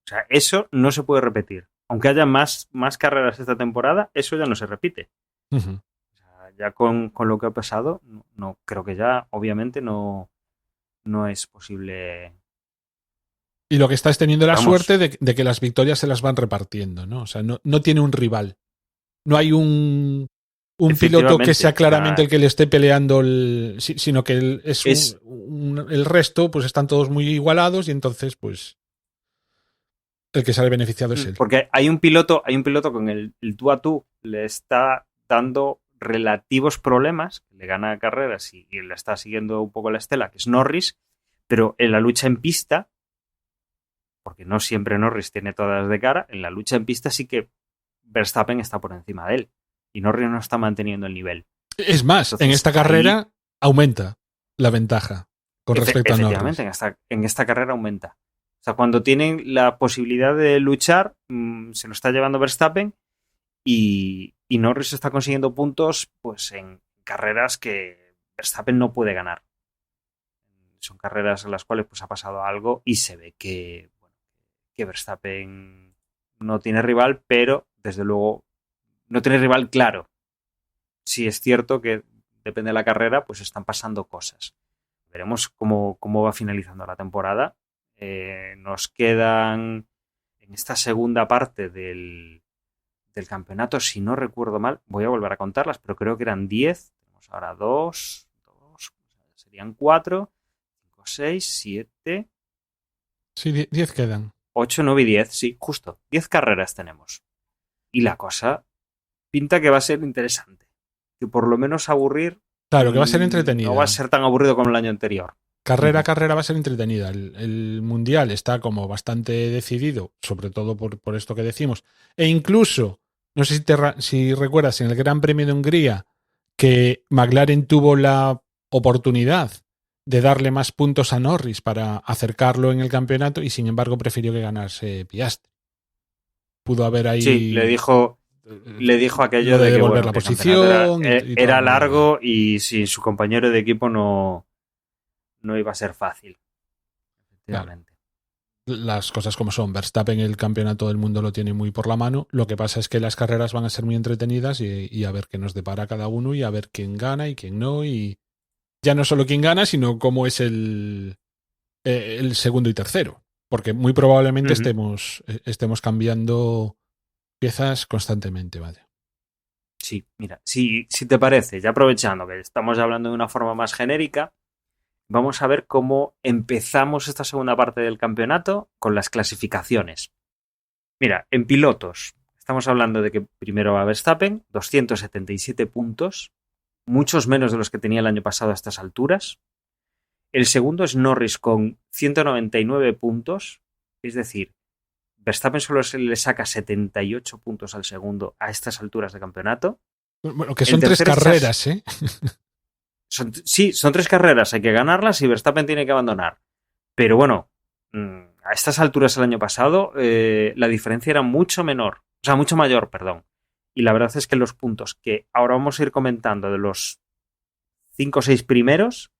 Speaker 2: O sea, eso no se puede repetir. Aunque haya más carreras esta temporada, eso ya no se repite.
Speaker 3: Uh-huh.
Speaker 2: O sea, ya con lo que ha pasado, no creo que ya, obviamente, no es posible.
Speaker 3: Y lo que está es teniendo la suerte de que las victorias se las van repartiendo, ¿no? O sea, no tiene un rival. No hay un piloto que sea claramente el que le esté peleando, sino que el resto, pues están todos muy igualados y entonces, pues, el que sale beneficiado es él.
Speaker 2: Porque hay un piloto con el tú a tú le está dando relativos problemas, le gana carreras y le está siguiendo un poco la estela, que es Norris, pero en la lucha en pista, porque no siempre Norris tiene todas de cara, en la lucha en pista sí que Verstappen está por encima de él y Norris no está manteniendo el nivel.
Speaker 3: Es más,
Speaker 2: Entonces,
Speaker 3: en esta carrera aumenta la ventaja con respecto a Norris.
Speaker 2: Efectivamente, en esta carrera aumenta. O sea, cuando tienen la posibilidad de luchar, se lo está llevando Verstappen y Norris está consiguiendo puntos pues en carreras que Verstappen no puede ganar. Son carreras en las cuales pues ha pasado algo y se ve que Verstappen no tiene rival, pero desde luego no tiene rival claro. Sí es cierto que depende de la carrera, pues están pasando cosas. Veremos cómo va finalizando la temporada. Nos quedan en esta segunda parte del campeonato, si no recuerdo mal, voy a volver a contarlas, pero creo que eran 10. Tenemos ahora 2, serían 4, 5, 6, 7.
Speaker 3: Sí, 10 quedan.
Speaker 2: 8, 9 y 10, sí, justo. 10 carreras tenemos. Y la cosa pinta que va a ser interesante. Que por lo menos aburrir.
Speaker 3: Claro, que va a ser entretenida.
Speaker 2: No va a ser tan aburrido como el año anterior.
Speaker 3: Carrera a carrera va a ser entretenida. El mundial está como bastante decidido, sobre todo por esto que decimos. E incluso, no sé si recuerdas, en el Gran Premio de Hungría, que McLaren tuvo la oportunidad de darle más puntos a Norris para acercarlo en el campeonato y sin embargo prefirió que ganase Piastri. Pudo haber ahí...
Speaker 2: Sí, le dijo aquello de que
Speaker 3: devolver la posición.
Speaker 2: Era largo y sin su compañero de equipo no iba a ser fácil. Efectivamente.
Speaker 3: Claro. Las cosas como son. Verstappen el campeonato del mundo lo tiene muy por la mano. Lo que pasa es que las carreras van a ser muy entretenidas y a ver qué nos depara cada uno y a ver quién gana y quién no. Y ya no solo quién gana, sino cómo es el segundo y tercero. Porque muy probablemente estemos cambiando piezas constantemente, vaya.
Speaker 2: Sí, mira, si te parece, ya aprovechando que estamos hablando de una forma más genérica, vamos a ver cómo empezamos esta segunda parte del campeonato con las clasificaciones. Mira, en pilotos, estamos hablando de que primero va Verstappen, 277 puntos, muchos menos de los que tenía el año pasado a estas alturas. El segundo es Norris con 199 puntos, es decir, Verstappen solo se le saca 78 puntos al segundo a estas alturas de campeonato.
Speaker 3: Bueno, que son 3 carreras, ¿eh?
Speaker 2: Son 3 carreras, hay que ganarlas y Verstappen tiene que abandonar. Pero bueno, a estas alturas el año pasado la diferencia era mucho mayor, perdón. Y la verdad es que los puntos que ahora vamos a ir comentando de los 5 o 6 primeros,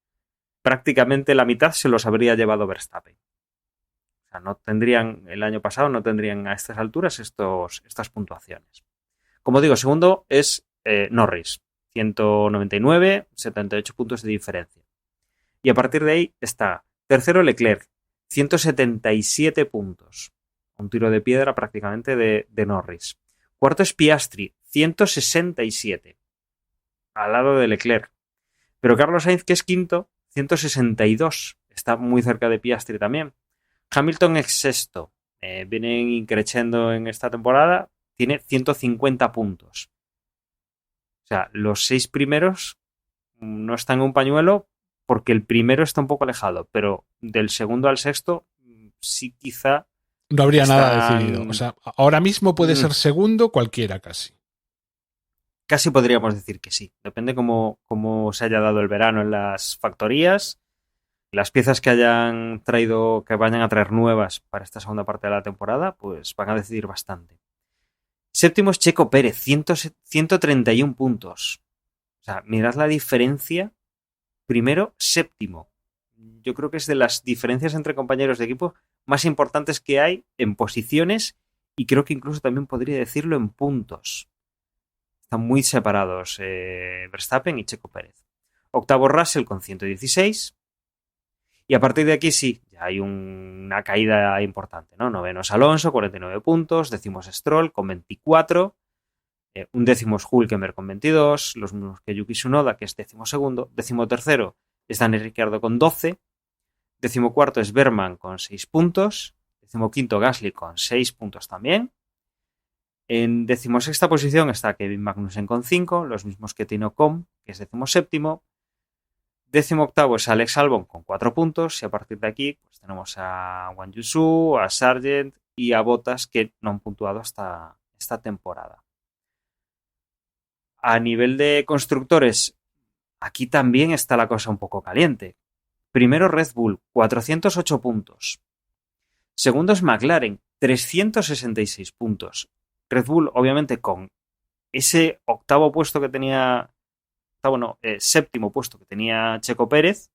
Speaker 2: prácticamente la mitad se los habría llevado Verstappen. O sea, no tendrían, el año pasado no tendrían a estas alturas estas puntuaciones. Como digo, segundo es Norris, 199, 78 puntos de diferencia. Y a partir de ahí está tercero Leclerc, 177 puntos. Un tiro de piedra prácticamente de Norris. Cuarto es Piastri, 167, al lado de Leclerc. Pero Carlos Sainz, que es quinto, 162. Está muy cerca de Piastri también. Hamilton es sexto. Vienen increciendo en esta temporada. Tiene 150 puntos. O sea, los 6 primeros no están en un pañuelo porque el primero está un poco alejado. Pero del segundo al sexto, sí quizá...
Speaker 3: No habría nada decidido. O sea, ahora mismo puede ser segundo cualquiera casi.
Speaker 2: Casi podríamos decir que sí. Depende cómo se haya dado el verano en las factorías. Las piezas que hayan traído, que vayan a traer nuevas para esta segunda parte de la temporada, pues van a decidir bastante. Séptimo es Checo Pérez, 131 puntos. O sea, mirad la diferencia. Primero, séptimo. Yo creo que es de las diferencias entre compañeros de equipo más importantes que hay en posiciones y creo que incluso también podría decirlo en puntos. Están muy separados Verstappen y Checo Pérez. Octavo Russell con 116. Y a partir de aquí sí, ya hay una caída importante, ¿no? Noveno es Alonso, 49 puntos. Décimo es Stroll con 24. Un décimo es Hülkenberg con 22. Los mismos que Yuki Tsunoda, que es décimo segundo. Décimo tercero es Daniel Ricciardo con 12. Décimo cuarto es Berman con 6 puntos. Décimo quinto Gasly con 6 puntos también. En 16ª posición está Kevin Magnussen con 5, los mismos que Tino Com, que es 17º. 18º es Alex Albon con 4 puntos y a partir de aquí pues tenemos a Wang Yusu, a Sargent y a Bottas que no han puntuado hasta esta temporada. A nivel de constructores, aquí también está la cosa un poco caliente. Primero Red Bull, 408 puntos. Segundo es McLaren, 366 puntos. Red Bull, obviamente, con ese séptimo puesto que tenía Checo Pérez,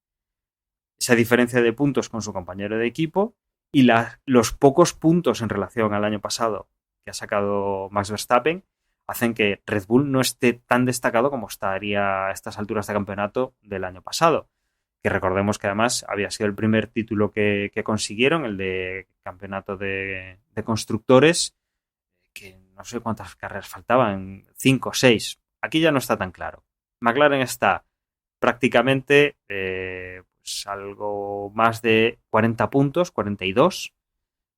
Speaker 2: esa diferencia de puntos con su compañero de equipo y los pocos puntos en relación al año pasado que ha sacado Max Verstappen hacen que Red Bull no esté tan destacado como estaría a estas alturas de campeonato del año pasado. Que recordemos que además había sido el primer título que consiguieron, el de campeonato de constructores, que no sé cuántas carreras faltaban, 5 o 6. Aquí ya no está tan claro. McLaren está prácticamente pues algo más de 40 puntos, 42.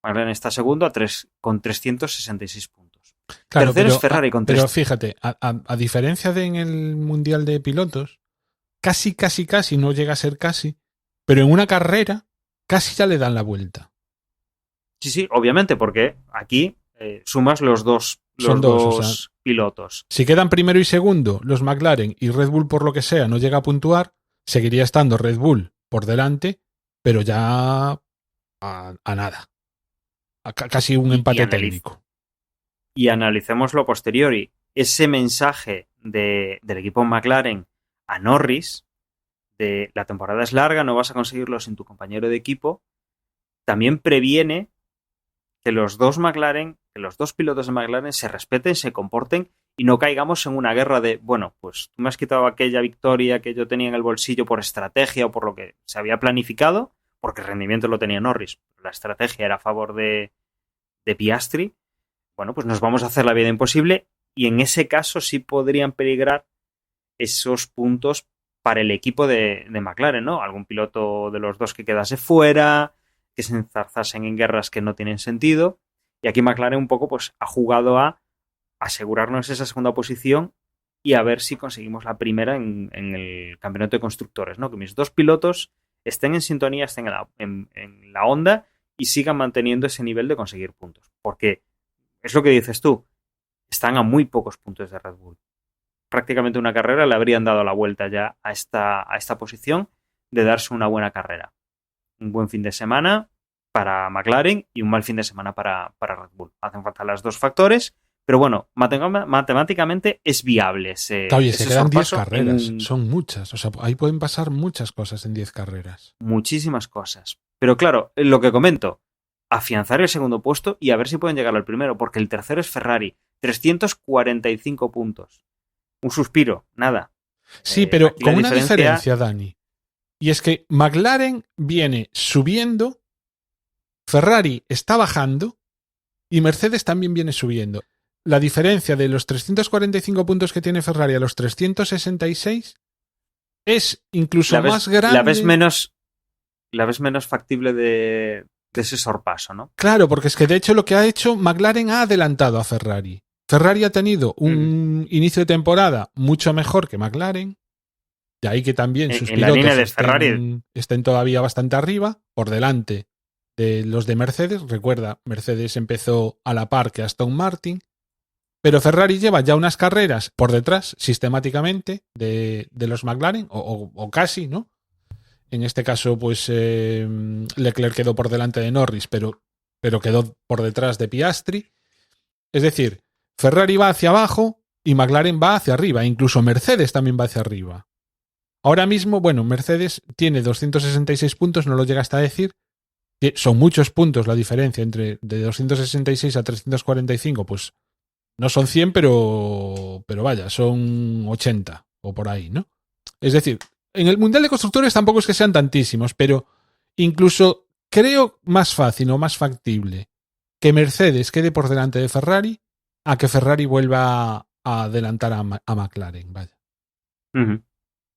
Speaker 2: McLaren está segundo con 366 puntos.
Speaker 3: Claro,
Speaker 2: Tercero es Ferrari con 3.
Speaker 3: Pero fíjate, a diferencia de en el Mundial de Pilotos, casi no llega a ser casi, pero en una carrera casi ya le dan la vuelta.
Speaker 2: Sí, obviamente, porque aquí sumas los dos
Speaker 3: O sea,
Speaker 2: pilotos.
Speaker 3: Si quedan primero y segundo los McLaren y Red Bull por lo que sea no llega a puntuar, seguiría estando Red Bull por delante, pero ya a nada. Casi un empate técnico.
Speaker 2: Y analicemos lo posteriori. Ese mensaje del equipo McLaren a Norris de la temporada es larga, no vas a conseguirlo sin tu compañero de equipo, también previene que los dos pilotos de McLaren se respeten, se comporten y no caigamos en una guerra de, bueno, pues tú me has quitado aquella victoria que yo tenía en el bolsillo por estrategia o por lo que se había planificado, porque el rendimiento lo tenía Norris, la estrategia era a favor de Piastri. Bueno, pues nos vamos a hacer la vida imposible y en ese caso sí podrían peligrar esos puntos para el equipo de McLaren, ¿no? Algún piloto de los dos que quedase fuera, que se enzarzasen en guerras que no tienen sentido. Y aquí McLaren un poco pues ha jugado a asegurarnos esa segunda posición y a ver si conseguimos la primera en el campeonato de constructores, ¿no? Que mis dos pilotos estén en sintonía, estén en la onda y sigan manteniendo ese nivel de conseguir puntos. Porque es lo que dices tú, están a muy pocos puntos de Red Bull. Prácticamente una carrera le habrían dado la vuelta ya a esta posición de darse una buena carrera. Un buen fin de semana para McLaren y un mal fin de semana para Red Bull. Hacen falta los dos factores, pero bueno, matemáticamente es viable ese
Speaker 3: Oye, se quedan 10
Speaker 2: sorpaso
Speaker 3: carreras, son muchas. O sea, ahí pueden pasar muchas cosas en 10 carreras.
Speaker 2: Muchísimas cosas. Pero claro, lo que comento, afianzar el segundo puesto y a ver si pueden llegar al primero, porque el tercero es Ferrari, 345 puntos. Un suspiro, nada.
Speaker 3: Sí, pero con una diferencia, Dani. Y es que McLaren viene subiendo, Ferrari está bajando y Mercedes también viene subiendo. La diferencia de los 345 puntos que tiene Ferrari a los 366 es incluso más grande.
Speaker 2: La ves menos factible de ese sorpaso, ¿no?
Speaker 3: Claro, porque es que de hecho lo que ha hecho McLaren ha adelantado a Ferrari. Ferrari ha tenido un inicio de temporada mucho mejor que McLaren. De ahí que también sus pilotos
Speaker 2: la línea de Ferrari
Speaker 3: estén todavía bastante arriba, por delante de los de Mercedes. Recuerda, Mercedes empezó a la par que Aston Martin, pero Ferrari lleva ya unas carreras por detrás sistemáticamente de los McLaren, o casi, ¿no? En este caso, pues Leclerc quedó por delante de Norris, pero quedó por detrás de Piastri. Es decir, Ferrari va hacia abajo y McLaren va hacia arriba, incluso Mercedes también va hacia arriba. Ahora mismo, bueno, Mercedes tiene 266 puntos, no lo llega hasta a decir, que son muchos puntos la diferencia entre de 266 a 345, pues no son 100, pero vaya, son 80 o por ahí, ¿no? Es decir, en el Mundial de Constructores tampoco es que sean tantísimos, pero incluso creo más fácil o más factible que Mercedes quede por delante de Ferrari a que Ferrari vuelva a adelantar a McLaren, vaya.
Speaker 2: Uh-huh.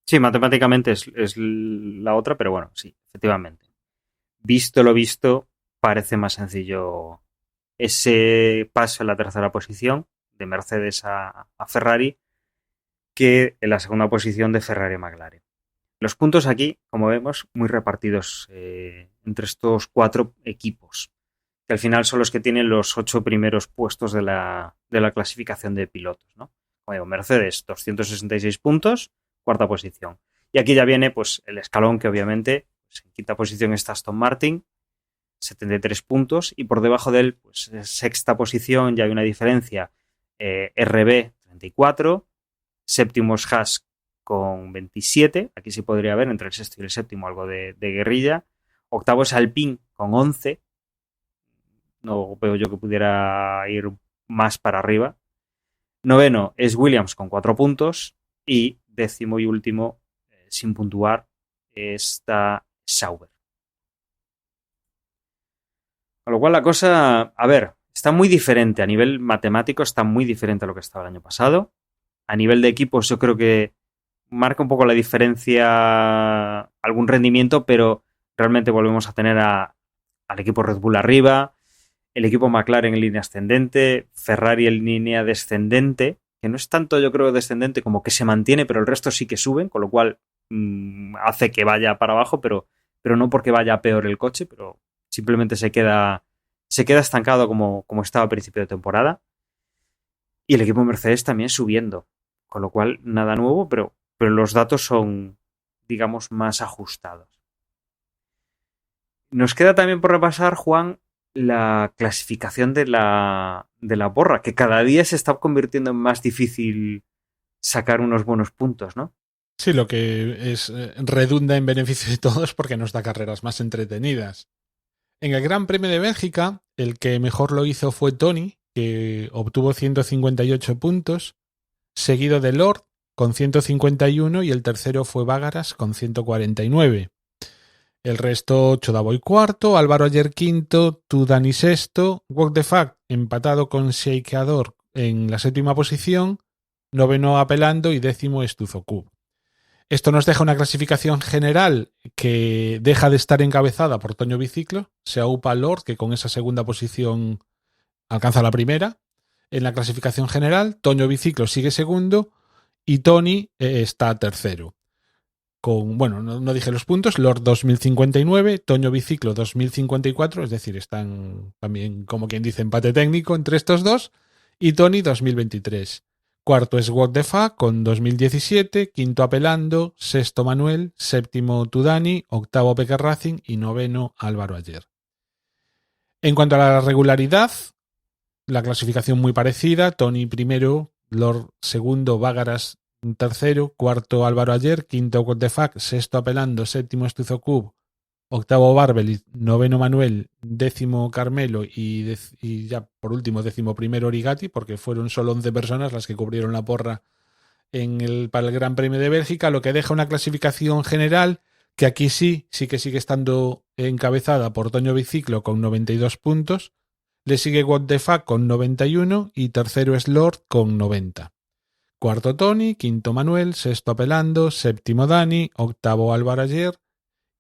Speaker 2: Sí, matemáticamente es la otra, pero bueno, sí, efectivamente. Visto lo visto, parece más sencillo ese paso en la tercera posición de Mercedes a Ferrari que en la segunda posición de Ferrari a McLaren. Los puntos aquí, como vemos, muy repartidos entre estos 4 equipos, que al final son los que tienen los 8 primeros puestos de la clasificación de pilotos, ¿no? Como digo, Mercedes, 266 puntos, cuarta posición. Y aquí ya viene pues el escalón que obviamente pues, en quinta posición está Aston Martin, 73 puntos, y por debajo de él, pues en sexta posición ya hay una diferencia, RB 34, séptimo es Haas con 27, aquí sí podría haber entre el sexto y el séptimo algo de guerrilla, octavo es Alpine con 11, no veo yo que pudiera ir más para arriba, noveno es Williams con 4 puntos y décimo y último, sin puntuar, está Sauber. Con lo cual la cosa, a ver, está muy diferente. A nivel matemático está muy diferente a lo que estaba el año pasado. A nivel de equipos yo creo que marca un poco la diferencia algún rendimiento, pero realmente volvemos a tener al equipo Red Bull arriba, el equipo McLaren en línea ascendente, Ferrari en línea descendente, que no es tanto yo creo descendente como que se mantiene, pero el resto sí que suben, con lo cual hace que vaya para abajo, pero no porque vaya peor el coche, pero simplemente se queda estancado como estaba a principio de temporada. Y el equipo Mercedes también subiendo, con lo cual nada nuevo, pero los datos son, digamos, más ajustados. Nos queda también por repasar, Juan, la clasificación de la porra, que cada día se está convirtiendo en más difícil sacar unos buenos puntos, ¿no?
Speaker 3: Sí, lo que es redunda en beneficio de todos porque nos da carreras más entretenidas. En el Gran Premio de Bélgica, el que mejor lo hizo fue Tony, que obtuvo 158 puntos, seguido de Lord con 151 y el tercero fue Vágaras con 149. El resto, Chodavoy cuarto, Álvaro Ayer quinto, Tudani sexto, Walk the Fact empatado con Sheikador en la séptima posición, noveno Apelando y décimo Estuzocub. Esto nos deja una clasificación general que deja de estar encabezada por Toño Biciclo, se aupa Lord, que con esa segunda posición alcanza la primera. En la clasificación general, Toño Biciclo sigue segundo y Tony está tercero. No dije los puntos, Lord 2059, Toño Biciclo 2054, es decir, están también, como quien dice, empate técnico entre estos dos, y Tony 2023. Cuarto es What the Fuck con 2017, quinto Apelando, sexto Manuel, séptimo Tudani, octavo Peque Racing y noveno Álvaro Ayer. En cuanto a la regularidad, la clasificación muy parecida, Tony primero, Lord segundo, Vágaras tercero, cuarto Álvaro Ayer, quinto What the Fuck, sexto Apelando, séptimo Estuzocub, octavo Barbel, noveno Manuel, décimo Carmelo y ya por último décimo primero Origati, porque fueron solo 11 personas las que cubrieron la porra para el Gran Premio de Bélgica, lo que deja una clasificación general que aquí sí que sigue estando encabezada por Toño Biciclo con 92 puntos, le sigue What the Fuck con 91 y tercero es Lord con 90. Cuarto Tony, quinto Manuel, sexto Apelando, séptimo Dani, octavo Álvaro Ayer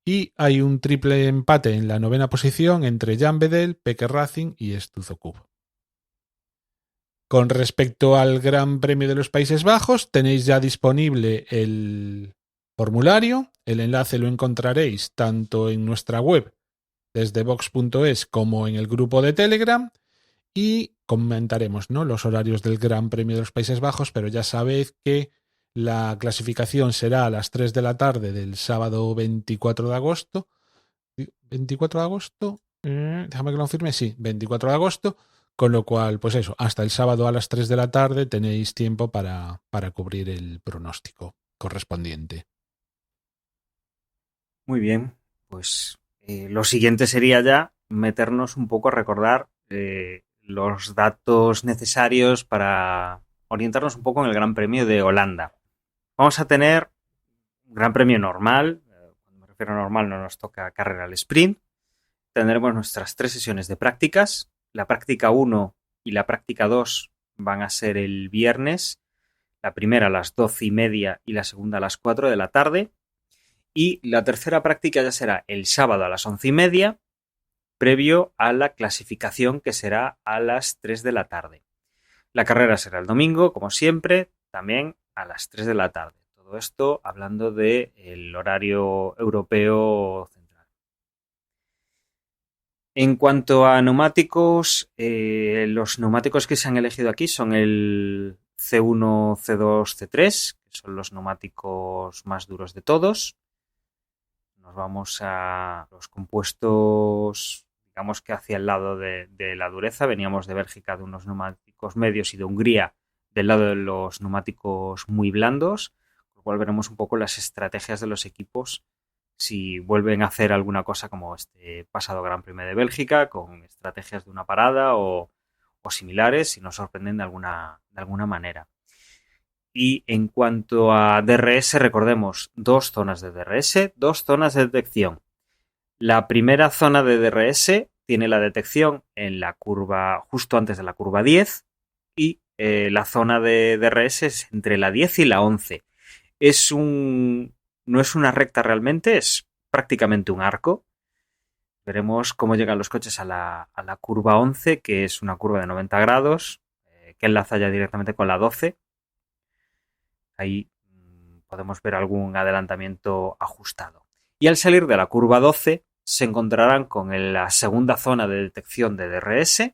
Speaker 3: y hay un triple empate en la novena posición entre Jan Bedel, Peque Racing y Estuzocub. Con respecto al Gran Premio de los Países Bajos, tenéis ya disponible el formulario. El enlace lo encontraréis tanto en nuestra web desde vox.es como en el grupo de Telegram y comentaremos, ¿no?, los horarios del Gran Premio de los Países Bajos, pero ya sabéis que la clasificación será a las 3 de la tarde del sábado 24 de agosto. ¿24 de agosto? Déjame que lo confirme. Sí, 24 de agosto. Con lo cual, pues eso, hasta el sábado a las 3 de la tarde tenéis tiempo para cubrir el pronóstico correspondiente.
Speaker 2: Muy bien, pues lo siguiente sería ya meternos un poco a recordar los datos necesarios para orientarnos un poco en el Gran Premio de Holanda. Vamos a tener un Gran Premio normal. Cuando me refiero a normal no nos toca carrera al sprint. Tendremos nuestras 3 sesiones de prácticas. La práctica 1 y la práctica 2 van a ser el viernes. La primera a las 12:30 y la segunda a las 4 de la tarde. Y la tercera práctica ya será el sábado a las 11:30. previo a la clasificación, que será a las 3 de la tarde. La carrera será el domingo, como siempre, también a las 3 de la tarde. Todo esto hablando del horario europeo central. En cuanto a neumáticos, los neumáticos que se han elegido aquí son el C1, C2, C3, que son los neumáticos más duros de todos. Nos vamos a los compuestos, digamos que hacia el lado de la dureza. Veníamos de Bélgica de unos neumáticos medios y de Hungría del lado de los neumáticos muy blandos, con lo cual veremos un poco las estrategias de los equipos si vuelven a hacer alguna cosa como este pasado Gran Premio de Bélgica, con estrategias de una parada o similares, si nos sorprenden de alguna manera. Y en cuanto a DRS, recordemos, 2 zonas de DRS, 2 zonas de detección. La primera zona de DRS tiene la detección en la curva, justo antes de la curva 10, y la zona de DRS es entre la 10 y la 11. No es una recta realmente, es prácticamente un arco. Veremos cómo llegan los coches a la curva 11, que es una curva de 90 grados, que enlaza ya directamente con la 12. Ahí podemos ver algún adelantamiento ajustado. Y al salir de la curva 12 se encontrarán con la segunda zona de detección de DRS.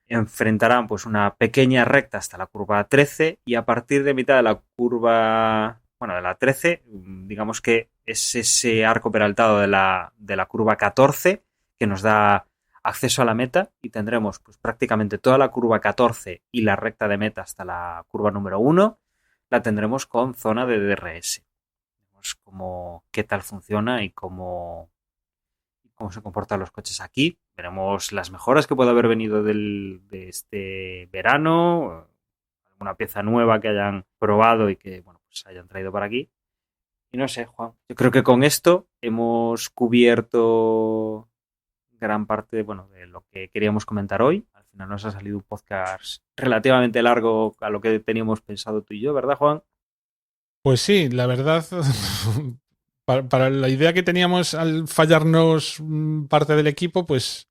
Speaker 2: Enfrentarán pues una pequeña recta hasta la curva 13 y a partir de mitad de la curva, de la 13, digamos que es ese arco peraltado de la curva 14 que nos da acceso a la meta y tendremos pues prácticamente toda la curva 14 y la recta de meta hasta la curva número 1 la tendremos con zona de DRS. Veremos qué tal funciona y cómo se comportan los coches aquí. Veremos las mejoras que puede haber venido de este verano, alguna pieza nueva que hayan probado y que pues hayan traído para aquí. Y no sé, Juan, yo creo que con esto hemos cubierto gran parte de lo que queríamos comentar hoy. Al final nos ha salido un podcast relativamente largo a lo que teníamos pensado tú y yo, ¿verdad, Juan?
Speaker 3: Pues sí, la verdad, para la idea que teníamos al fallarnos parte del equipo, pues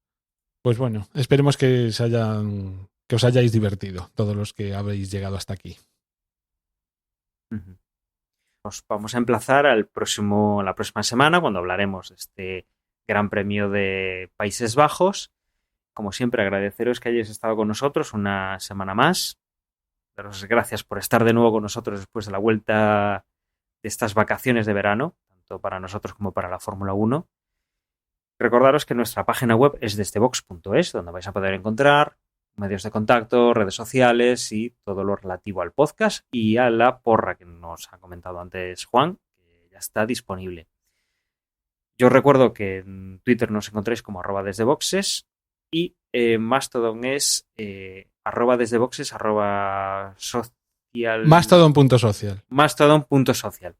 Speaker 3: bueno, esperemos que os hayáis divertido, todos los que habéis llegado hasta aquí.
Speaker 2: Nos vamos a emplazar la próxima semana, cuando hablaremos de este Gran Premio de Países Bajos. Como siempre, agradeceros que hayáis estado con nosotros una semana más. Daros gracias por estar de nuevo con nosotros después de la vuelta de estas vacaciones de verano, tanto para nosotros como para la Fórmula 1. Recordaros que nuestra página web es desdebox.es, donde vais a poder encontrar medios de contacto, redes sociales y todo lo relativo al podcast y a la porra que nos ha comentado antes Juan, que ya está disponible. Yo os recuerdo que en Twitter nos encontráis como @desdeboxes y Mastodon es @desdeboxes @social.
Speaker 3: Mastodon.social.
Speaker 2: Mastodon.social.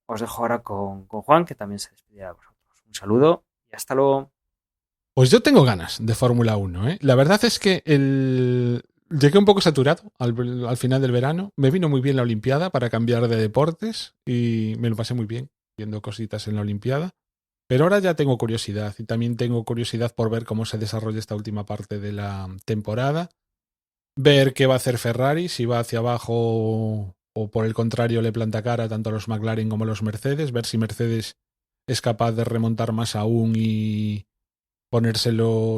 Speaker 2: Os dejo ahora con Juan, que también se despedirá de vosotros. Un saludo y hasta luego.
Speaker 3: Pues yo tengo ganas de Fórmula 1, ¿eh? La verdad es que llegué un poco saturado al final del verano. Me vino muy bien la Olimpiada para cambiar de deportes y me lo pasé muy bien viendo cositas en la Olimpiada. Pero ahora ya tengo curiosidad y también tengo curiosidad por ver cómo se desarrolla esta última parte de la temporada. Ver qué va a hacer Ferrari, si va hacia abajo o por el contrario le planta cara tanto a los McLaren como a los Mercedes. Ver si Mercedes es capaz de remontar más aún y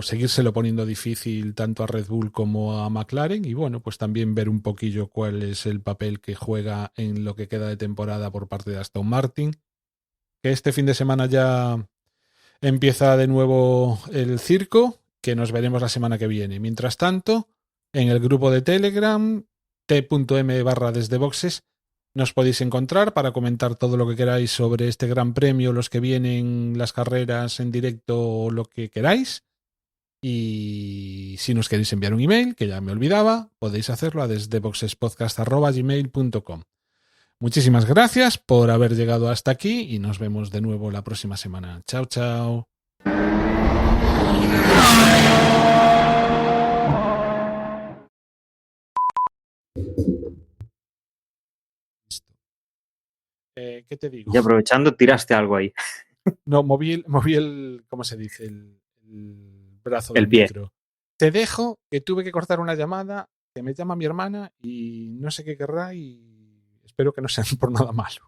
Speaker 3: seguírselo poniendo difícil tanto a Red Bull como a McLaren y pues también ver un poquillo cuál es el papel que juega en lo que queda de temporada por parte de Aston Martin, que este fin de semana ya empieza de nuevo el circo, que nos veremos la semana que viene. Mientras tanto, en el grupo de Telegram t.m/desdeboxes nos podéis encontrar para comentar todo lo que queráis sobre este gran premio, los que vienen, las carreras en directo o lo que queráis. Y si nos queréis enviar un email, que ya me olvidaba, podéis hacerlo a desdeboxespodcast@gmail.com. Muchísimas gracias por haber llegado hasta aquí y nos vemos de nuevo la próxima semana. Chao, chao. ¿Qué te digo?
Speaker 2: Y aprovechando, tiraste algo ahí.
Speaker 3: No, moví el ¿cómo se dice? El brazo
Speaker 2: El
Speaker 3: del
Speaker 2: pie.
Speaker 3: micro. Te dejo, que tuve que cortar una llamada, que me llama mi hermana y no sé qué querrá y espero que no sea por nada malo.